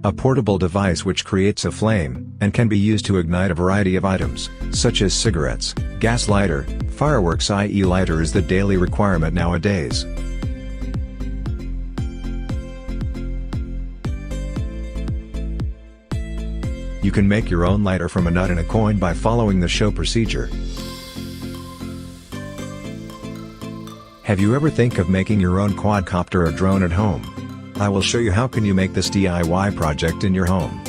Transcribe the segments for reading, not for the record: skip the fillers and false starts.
A portable device which creates a flame, and can be used to ignite a variety of items, such as cigarettes, gas lighter, fireworks, i.e. lighter is the daily requirement nowadays. You can make your own lighter from a nut and a coin by following the show procedure. Have you ever think of making your own quadcopter or drone at home? I will show you how can you make this DIY project in your home.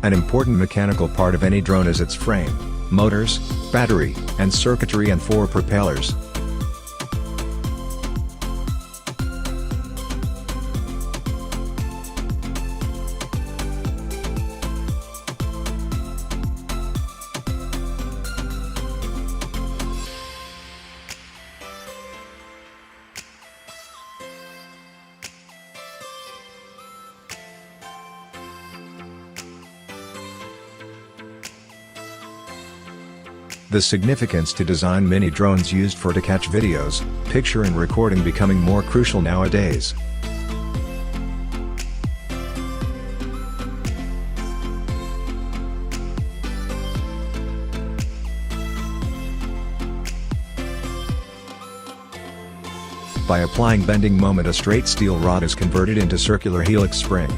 An important mechanical part of any drone is its frame, motors, battery, and circuitry, and 4 propellers. The significance to design mini drones used for to catch videos, picture and recording becoming more crucial nowadays. By applying bending moment, a straight steel rod is converted into circular helix spring.